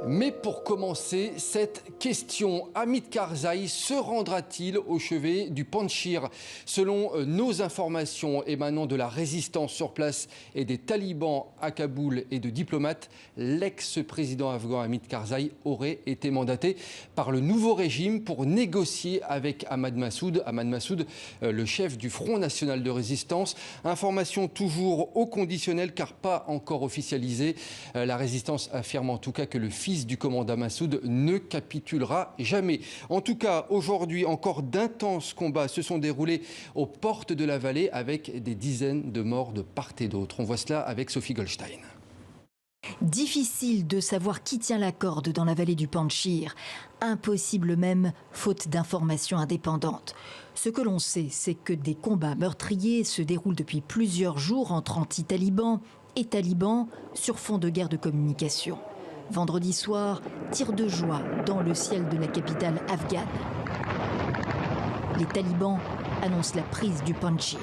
Mais pour commencer, cette question, Hamid Karzai se rendra-t-il au chevet du Panjshir? Selon nos informations émanant de la résistance sur place et des talibans à Kaboul et de diplomates, l'ex-président afghan Hamid Karzai aurait été mandaté par le nouveau régime pour négocier avec Ahmad Massoud, le chef du Front National de Résistance. Information toujours au conditionnel car pas encore officialisée. La résistance affirme en tout cas que le fils du commandant Massoud ne capitulera jamais. En tout cas, aujourd'hui, encore d'intenses combats se sont déroulés aux portes de la vallée avec des dizaines de morts de part et d'autre. On voit cela avec Sophie Goldstein. Difficile de savoir qui tient la corde dans la vallée du Panjshir. Impossible même, faute d'informations indépendantes. Ce que l'on sait, c'est que des combats meurtriers se déroulent depuis plusieurs jours entre anti-talibans et talibans sur fond de guerre de communication. Vendredi soir, tir de joie dans le ciel de la capitale afghane. Les talibans annoncent la prise du Panjshir.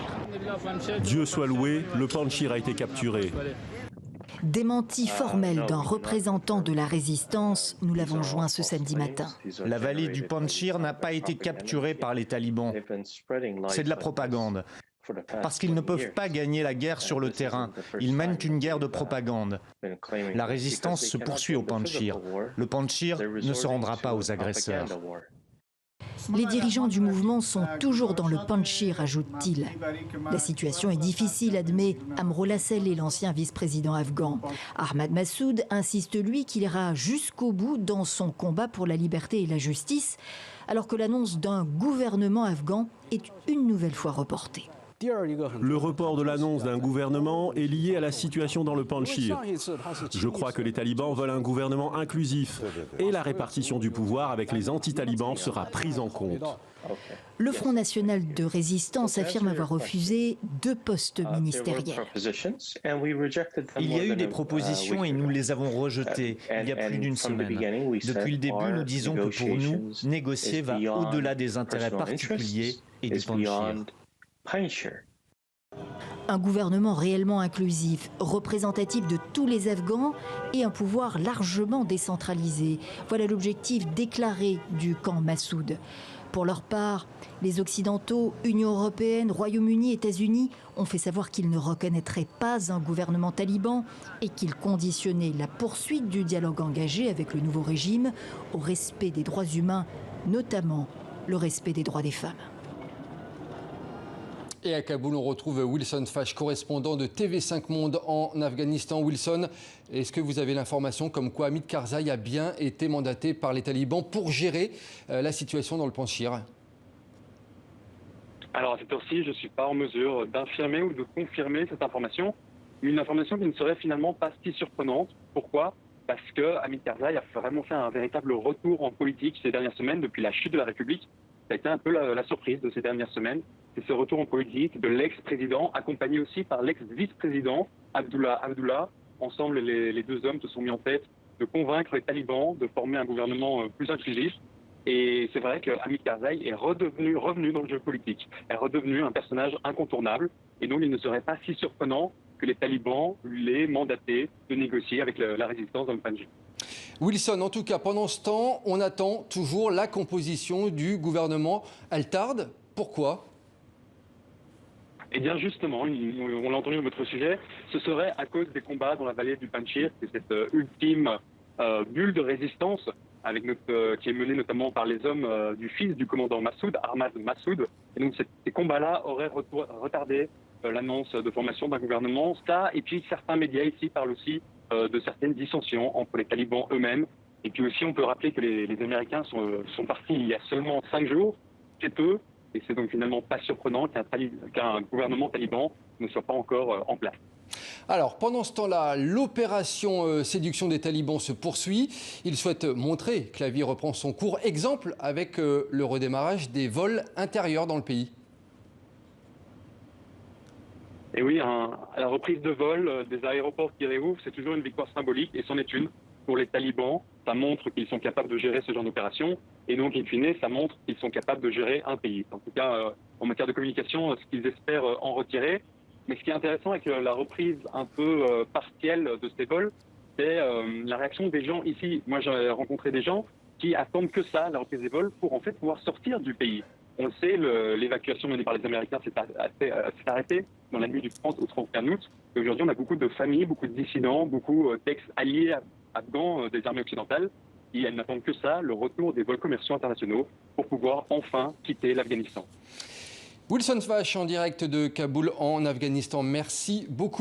Dieu soit loué, le Panjshir a été capturé. Démenti formel d'un représentant de la résistance, nous l'avons joint ce samedi matin. La vallée du Panjshir n'a pas été capturée par les talibans. C'est de la propagande. Parce qu'ils ne peuvent pas gagner la guerre sur le terrain. Ils mènent une guerre de propagande. La résistance se poursuit au Panjshir. Le Panjshir ne se rendra pas aux agresseurs. Les dirigeants du mouvement sont toujours dans le Panjshir, ajoute-t-il. La situation est difficile, admet Amroullah Saleh, l'ancien vice-président afghan. Ahmad Massoud insiste, lui, qu'il ira jusqu'au bout dans son combat pour la liberté et la justice, alors que l'annonce d'un gouvernement afghan est une nouvelle fois reportée. Le report de l'annonce d'un gouvernement est lié à la situation dans le Panjshir. Je crois que les talibans veulent un gouvernement inclusif et la répartition du pouvoir avec les anti-talibans sera prise en compte. Le Front National de Résistance affirme avoir refusé 2 postes ministériels. Il y a eu des propositions et nous les avons rejetées il y a plus d'une semaine. Depuis le début, nous disons que pour nous, négocier va au-delà des intérêts particuliers et du Panjshir. Un gouvernement réellement inclusif, représentatif de tous les Afghans et un pouvoir largement décentralisé. Voilà l'objectif déclaré du camp Massoud. Pour leur part, les Occidentaux, Union européenne, Royaume-Uni, États-Unis ont fait savoir qu'ils ne reconnaîtraient pas un gouvernement taliban et qu'ils conditionnaient la poursuite du dialogue engagé avec le nouveau régime au respect des droits humains, notamment le respect des droits des femmes. Et à Kaboul, on retrouve Wilson Fache, correspondant de TV5 Monde en Afghanistan. Wilson, est-ce que vous avez l'information comme quoi Hamid Karzai a bien été mandaté par les talibans pour gérer la situation dans le Panjshir? Alors à cette heure-ci, je ne suis pas en mesure d'infirmer ou de confirmer cette information. Une information qui ne serait finalement pas si surprenante. Pourquoi? Parce que Hamid Karzai a vraiment fait un véritable retour en politique ces dernières semaines depuis la chute de la République. Ça a été un peu la surprise de ces dernières semaines. C'est ce retour en politique de l'ex-président, accompagné aussi par l'ex-vice-président Abdullah. Ensemble, les deux hommes se sont mis en tête de convaincre les talibans de former un gouvernement plus inclusif. Et c'est vrai que Hamid Karzai est revenu dans le jeu politique, est redevenu un personnage incontournable. Et donc, il ne serait pas si surprenant que les talibans l'aient mandaté de négocier avec la résistance dans le Panjshir. Wilson, en tout cas, pendant ce temps, on attend toujours la composition du gouvernement. Elle tarde. Pourquoi ? Eh bien justement, on l'a entendu dans votre sujet, ce serait à cause des combats dans la vallée du Panjshir, c'est cette ultime bulle de résistance qui est menée notamment par les hommes du fils du commandant Massoud, Ahmad Massoud. Et donc ces combats-là auraient retardé l'annonce de formation d'un gouvernement. Ça, et puis certains médias ici parlent aussi de certaines dissensions entre les talibans eux-mêmes. Et puis aussi, on peut rappeler que les Américains sont partis il y a seulement 5 jours, c'est peu. Et c'est donc finalement pas surprenant qu'un gouvernement taliban ne soit pas encore en place. Alors, pendant ce temps-là, l'opération séduction des talibans se poursuit. Ils souhaitent montrer que la vie reprend son cours. Exemple avec le redémarrage des vols intérieurs dans le pays. Et oui, à la reprise de vol des aéroports qui réouvrent, c'est toujours une victoire symbolique, et c'en est une pour les talibans. Ça montre qu'ils sont capables de gérer ce genre d'opération, et donc, in fine, ça montre qu'ils sont capables de gérer un pays. En tout cas, en matière de communication, ce qu'ils espèrent en retirer. Mais ce qui est intéressant avec la reprise un peu partielle de ces vols, c'est la réaction des gens ici. Moi, j'ai rencontré des gens qui attendent que ça, la reprise des vols, pour en fait pouvoir sortir du pays. On le sait, l'évacuation menée par les Américains s'est arrêtée dans la nuit du 30 au 31 août. Et aujourd'hui, on a beaucoup de familles, beaucoup de dissidents, beaucoup d'ex-alliés afghans des armées occidentales. Et elles n'attendent que ça, le retour des vols commerciaux internationaux, pour pouvoir enfin quitter l'Afghanistan. Wilson Vache en direct de Kaboul en Afghanistan. Merci beaucoup.